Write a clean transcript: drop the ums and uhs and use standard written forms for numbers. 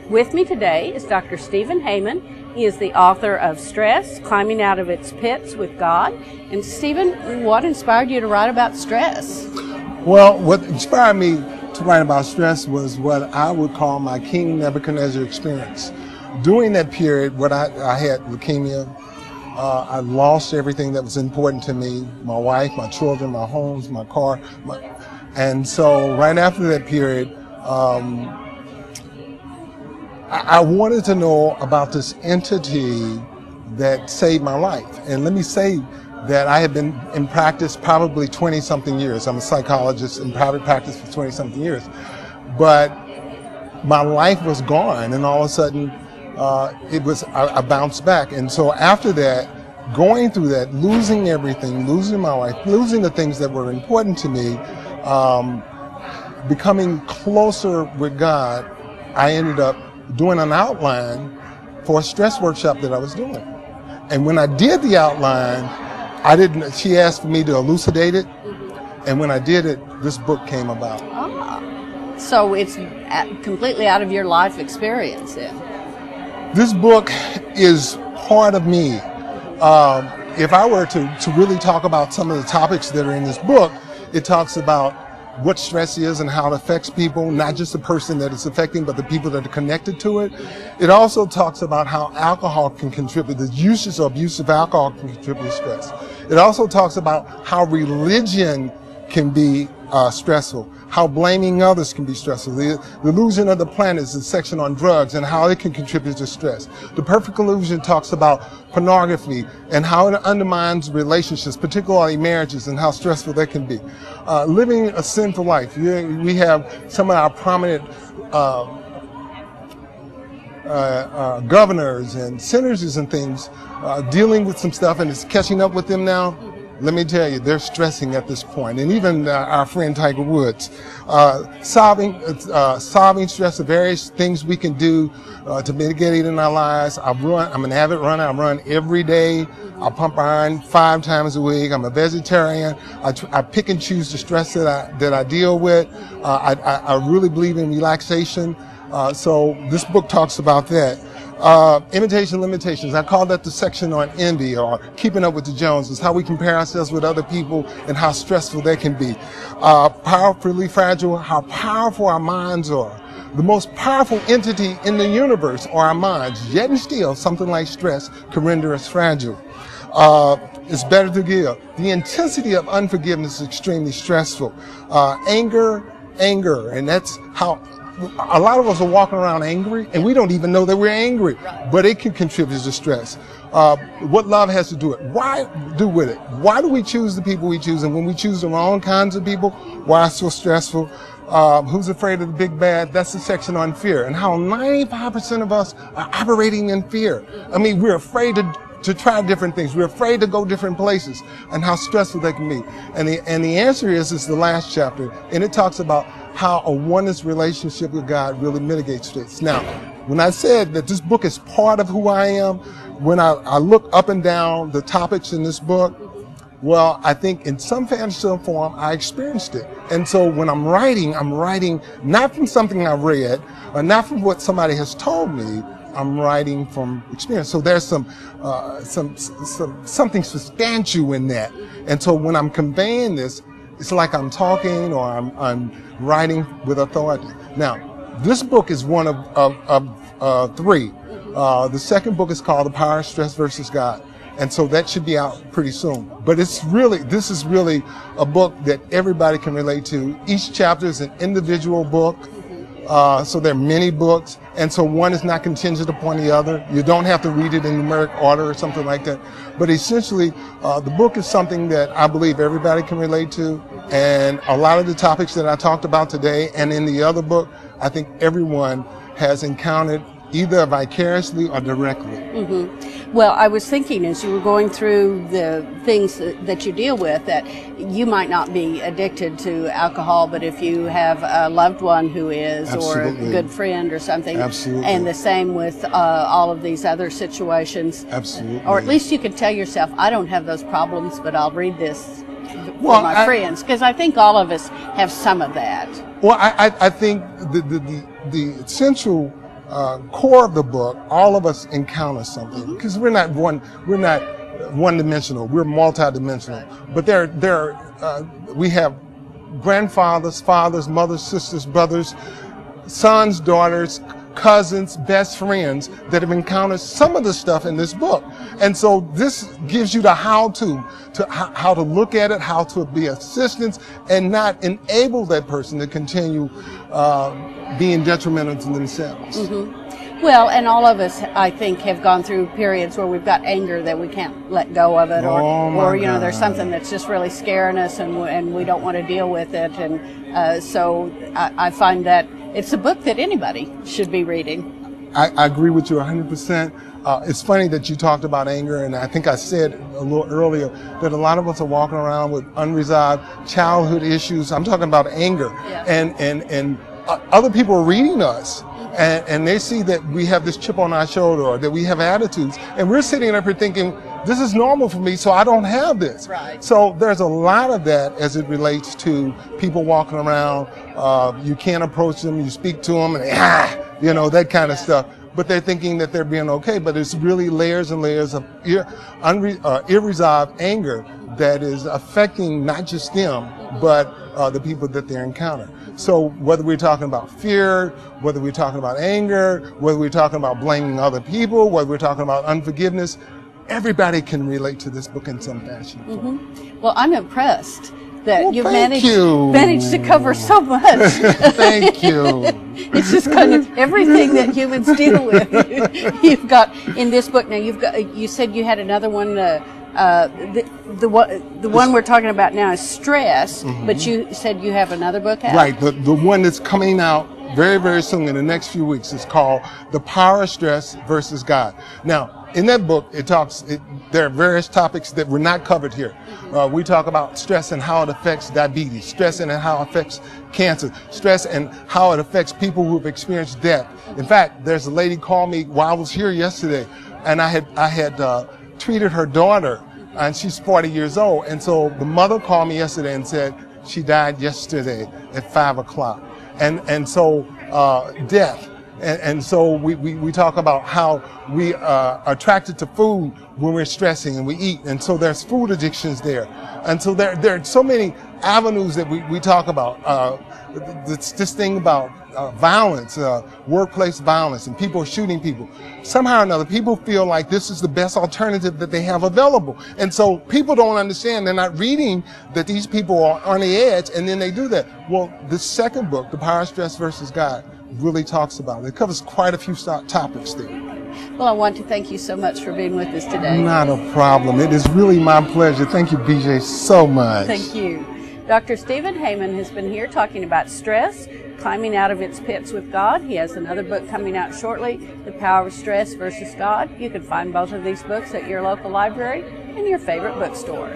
With me today is Dr. Stephen Haymon. He is the author of Stress, Climbing Out of Its Pits with God. And Stephen, what inspired you to write about stress? Well, what inspired me to write about stress was what I would call my King Nebuchadnezzar experience. During that period, I had leukemia. I lost everything that was important to me, my wife, my children, my homes, my car. And so right after that period, I wanted to know about this entity that saved my life. And let me say that I had been in practice probably 20-something years. I'm a psychologist in private practice for 20-something years. But my life was gone, and all of a sudden, I bounced back. And so after that, going through that, losing everything, losing my life, losing the things that were important to me, becoming closer with God, I ended up doing an outline for a stress workshop that I was doing. And when I did the outline, she asked for me to elucidate it. And when I did it, this book came about. Ah, so it's completely out of your life experience then. This book is part of me. If I were to really talk about some of the topics that are in this book, it talks about what stress is and how it affects people, not just the person that it's affecting, but the people that are connected to it. It also talks about how alcohol can contribute, the usage or abuse of alcohol can contribute to stress. It also talks about how religion can be stressful, how blaming others can be stressful. The Illusion of the Planet is a section on drugs and how it can contribute to stress. The Perfect Illusion talks about pornography and how it undermines relationships, particularly marriages, and how stressful that can be. Living a sinful life. We have some of our prominent governors and senators and things dealing with some stuff, and it's catching up with them now. Let me tell you, they're stressing at this point. And even our friend Tiger Woods, solving stress, the various things we can do to mitigate it in our lives. I'm an avid runner. I run every day. I pump iron 5 times a week. I'm a vegetarian. I pick and choose the stress that I deal with. I really believe in relaxation. So this book talks about that. Imitation limitations. I call that the section on envy or keeping up with the Joneses, how we compare ourselves with other people and how stressful they can be. Powerfully fragile, how powerful our minds are. The most powerful entity in the universe are our minds, yet and still something like stress can render us fragile. It's better to give. The intensity of unforgiveness is extremely stressful. Anger, and that's how a lot of us are walking around angry, and we don't even know that we're angry, but it can contribute to stress. What love has to do with it? Why do we choose the people we choose? And when we choose the wrong kinds of people, why it's so stressful? Who's afraid of the big bad? That's the section on fear, and how 95% of us are operating in fear. I mean, we're afraid to try different things. We're afraid to go different places, and how stressful they can be. And the answer is the last chapter, and it talks about how a oneness relationship with God really mitigates stress. Now, when I said that this book is part of who I am, when I look up and down the topics in this book, well, I think in some fashion or form, I experienced it. And so when I'm writing not from something I read, or not from what somebody has told me, I'm writing from experience. So there's something substantial in that. And so when I'm conveying this, it's like I'm talking or I'm writing with authority. Now, this book is one of 3. The second book is called The Power of Stress versus God. And so that should be out pretty soon. But this is really a book that everybody can relate to. Each chapter is an individual book. So there are many books, and so one is not contingent upon the other. You don't have to read it in numeric order or something like that. But essentially, the book is something that I believe everybody can relate to, and a lot of the topics that I talked about today and in the other book, I think everyone has encountered either vicariously or directly. Mm-hmm. Well, I was thinking as you were going through the things that you deal with that you might not be addicted to alcohol, but if you have a loved one who is, Absolutely. or a good friend or something, Absolutely. And the same with all of these other situations. Absolutely. Or at least you can tell yourself, I don't have those problems, but I'll read this for my friends, because I think all of us have some of that. Well, I think the essential core of the book, all of us encounter something, because we're not one-dimensional. We're multidimensional. But we have grandfathers, fathers, mothers, sisters, brothers, sons, daughters, cousins, best friends that have encountered some of the stuff in this book. And so this gives you the how to look at it, how to be assistance, and not enable that person to continue being detrimental to themselves. Well, and all of us, I think, have gone through periods where we've got anger that we can't let go of it, or you know, there's something that's just really scaring us, and we don't want to deal with it. And so I find that it's a book that anybody should be reading. I agree with you 100%. It's funny that you talked about anger, and I think I said a little earlier that a lot of us are walking around with unresolved childhood issues. I'm talking about anger, and other people are reading us. And they see that we have this chip on our shoulder, or that we have attitudes, and we're sitting up here thinking, this is normal for me, so I don't have this. Right. So there's a lot of that as it relates to people walking around. You can't approach them, you speak to them, and you know, that kind of stuff. But they're thinking that they're being okay, but it's really layers and layers of irresolved anger that is affecting not just them, but the people that they encounter. So whether we're talking about fear, whether we're talking about anger, whether we're talking about blaming other people, whether we're talking about unforgiveness, everybody can relate to this book in some fashion. Well, I'm impressed that you've managed to cover so much. Thank you. It's just kind of everything that humans deal with. You've got in this book. Now you said you had another one. The one we're talking about now is stress, but you said you have another book out. Right. The one that's coming out very, very soon in the next few weeks is called The Power of Stress versus God. Now, in that book, there are various topics that were not covered here. We talk about stress and how it affects diabetes, stress and how it affects cancer, stress and how it affects people who've experienced death. In fact, there's a lady called me while I was here yesterday, and I had treated her daughter, and she's 40 years old. And so the mother called me yesterday and said she died yesterday at 5 o'clock. And so death. And so we talk about how we are attracted to food when we're stressing and we eat. And so there's food addictions there. And so there are so many avenues that we talk about. This thing about violence, workplace violence, and people shooting people. Somehow or another, people feel like this is the best alternative that they have available. And so people don't understand. They're not reading that these people are on the edge, and then they do that. Well, the second book, The Power of Stress versus God, really talks about it. It covers quite a few topics there. Well, I want to thank you so much for being with us today. Not a problem. It is really my pleasure. Thank you, BJ, so much. Thank you. Dr. Stephen Haymon has been here talking about stress, climbing out of its pits with God. He has another book coming out shortly, The Power of Stress versus God. You can find both of these books at your local library and your favorite bookstore.